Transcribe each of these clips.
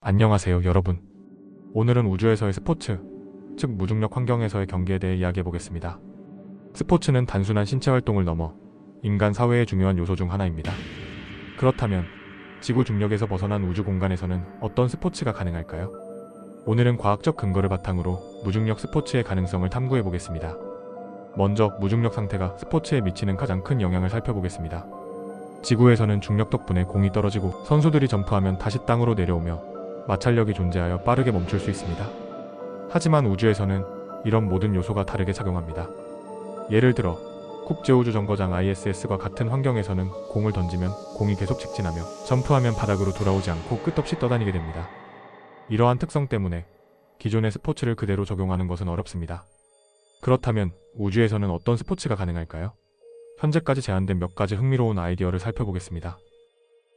안녕하세요 여러분. 오늘은 우주에서의 스포츠, 즉 무중력 환경에서의 경기에 대해 이야기해보겠습니다. 스포츠는 단순한 신체 활동을 넘어 인간 사회의 중요한 요소 중 하나입니다. 그렇다면 지구 중력에서 벗어난 우주 공간에서는 어떤 스포츠가 가능할까요? 오늘은 과학적 근거를 바탕으로 무중력 스포츠의 가능성을 탐구해보겠습니다. 먼저 무중력 상태가 스포츠에 미치는 가장 큰 영향을 살펴보겠습니다. 지구에서는 중력 덕분에 공이 떨어지고 선수들이 점프하면 다시 땅으로 내려오며 마찰력이 존재하여 빠르게 멈출 수 있습니다. 하지만 우주에서는 이런 모든 요소가 다르게 작용합니다. 예를 들어 국제우주정거장 ISS과 같은 환경에서는 공을 던지면 공이 계속 직진하며 점프하면 바닥으로 돌아오지 않고 끝없이 떠다니게 됩니다. 이러한 특성 때문에 기존의 스포츠를 그대로 적용하는 것은 어렵습니다. 그렇다면 우주에서는 어떤 스포츠가 가능할까요? 현재까지 제안된 몇 가지 흥미로운 아이디어를 살펴보겠습니다.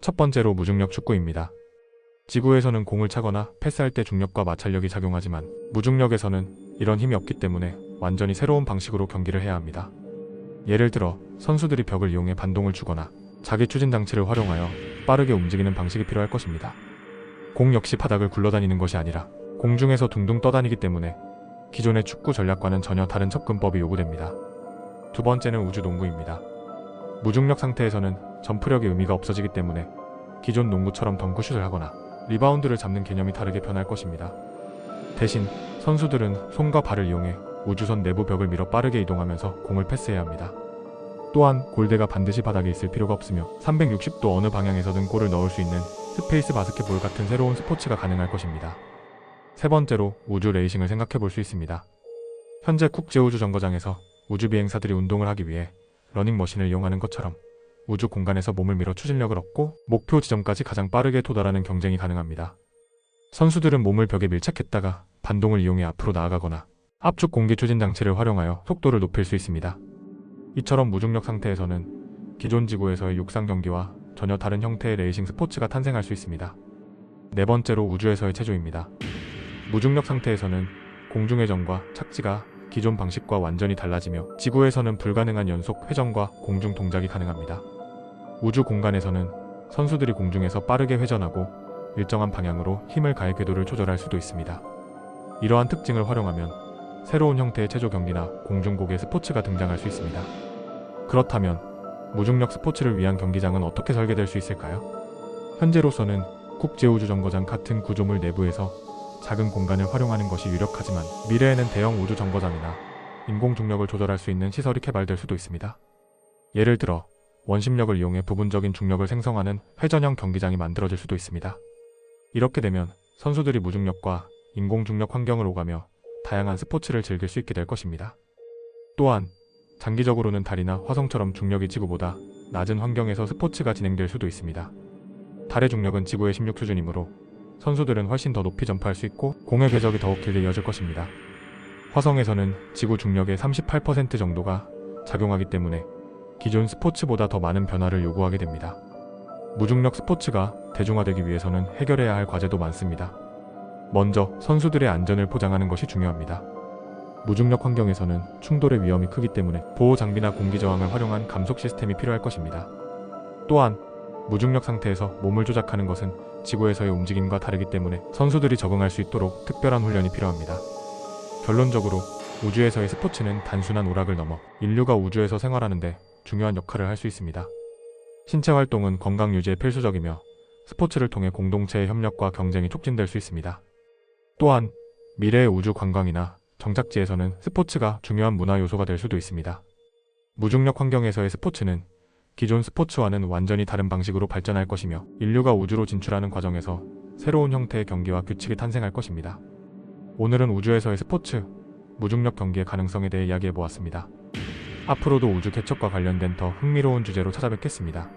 첫 번째로 무중력 축구입니다. 지구에서는 공을 차거나 패스할 때 중력과 마찰력이 작용하지만 무중력에서는 이런 힘이 없기 때문에 완전히 새로운 방식으로 경기를 해야 합니다. 예를 들어 선수들이 벽을 이용해 반동을 주거나 자기 추진 장치를 활용하여 빠르게 움직이는 방식이 필요할 것입니다. 공 역시 바닥을 굴러다니는 것이 아니라 공중에서 둥둥 떠다니기 때문에 기존의 축구 전략과는 전혀 다른 접근법이 요구됩니다. 두 번째는 우주 농구입니다. 무중력 상태에서는 점프력의 의미가 없어지기 때문에 기존 농구처럼 덩크슛을 하거나 리바운드를 잡는 개념이 다르게 변할 것입니다. 대신 선수들은 손과 발을 이용해 우주선 내부 벽을 밀어 빠르게 이동하면서 공을 패스해야 합니다. 또한 골대가 반드시 바닥에 있을 필요가 없으며 360도 어느 방향에서든 골을 넣을 수 있는 스페이스 바스켓볼 같은 새로운 스포츠가 가능할 것입니다. 세 번째로 우주 레이싱을 생각해 볼 수 있습니다. 현재 국제우주정거장에서 우주비행사들이 운동을 하기 위해 러닝머신을 이용하는 것처럼 우주 공간에서 몸을 밀어 추진력을 얻고 목표 지점까지 가장 빠르게 도달하는 경쟁이 가능합니다. 선수들은 몸을 벽에 밀착했다가 반동을 이용해 앞으로 나아가거나 압축 공기 추진 장치를 활용하여 속도를 높일 수 있습니다. 이처럼 무중력 상태에서는 기존 지구에서의 육상 경기와 전혀 다른 형태의 레이싱 스포츠가 탄생할 수 있습니다. 네 번째로 우주에서의 체조입니다. 무중력 상태에서는 공중의 정과 착지가 기존 방식과 완전히 달라지며 지구에서는 불가능한 연속 회전과 공중 동작이 가능합니다. 우주 공간에서는 선수들이 공중에서 빠르게 회전하고 일정한 방향으로 힘을 가해 궤도를 조절할 수도 있습니다. 이러한 특징을 활용하면 새로운 형태의 체조 경기나 공중고개 스포츠가 등장할 수 있습니다. 그렇다면 무중력 스포츠를 위한 경기장은 어떻게 설계될 수 있을까요? 현재로서는 국제우주정거장 같은 구조물 내부에서 작은 공간을 활용하는 것이 유력하지만 미래에는 대형 우주정거장이나 인공중력을 조절할 수 있는 시설이 개발될 수도 있습니다. 예를 들어 원심력을 이용해 부분적인 중력을 생성하는 회전형 경기장이 만들어질 수도 있습니다. 이렇게 되면 선수들이 무중력과 인공중력 환경을 오가며 다양한 스포츠를 즐길 수 있게 될 것입니다. 또한 장기적으로는 달이나 화성처럼 중력이 지구보다 낮은 환경에서 스포츠가 진행될 수도 있습니다. 달의 중력은 지구의 16 수준이므로 선수들은 훨씬 더 높이 점프할 수 있고 공의 궤적이 더욱 길게 이어질 것입니다. 화성에서는 지구 중력의 38% 정도가 작용하기 때문에 기존 스포츠보다 더 많은 변화를 요구하게 됩니다. 무중력 스포츠가 대중화되기 위해서는 해결해야 할 과제도 많습니다. 먼저 선수들의 안전을 보장하는 것이 중요합니다. 무중력 환경에서는 충돌의 위험이 크기 때문에 보호 장비나 공기 저항을 활용한 감속 시스템이 필요할 것입니다. 또한 무중력 상태에서 몸을 조작하는 것은 지구에서의 움직임과 다르기 때문에 선수들이 적응할 수 있도록 특별한 훈련이 필요합니다. 결론적으로 우주에서의 스포츠는 단순한 오락을 넘어 인류가 우주에서 생활하는데 중요한 역할을 할 수 있습니다. 신체 활동은 건강 유지에 필수적이며 스포츠를 통해 공동체의 협력과 경쟁이 촉진될 수 있습니다. 또한 미래의 우주 관광이나 정착지에서는 스포츠가 중요한 문화 요소가 될 수도 있습니다. 무중력 환경에서의 스포츠는 기존 스포츠와는 완전히 다른 방식으로 발전할 것이며 인류가 우주로 진출하는 과정에서 새로운 형태의 경기와 규칙이 탄생할 것입니다. 오늘은 우주에서의 스포츠, 무중력 경기의 가능성에 대해 이야기해보았습니다. 앞으로도 우주 개척과 관련된 더 흥미로운 주제로 찾아뵙겠습니다.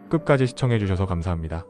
끝까지 시청해주셔서 감사합니다.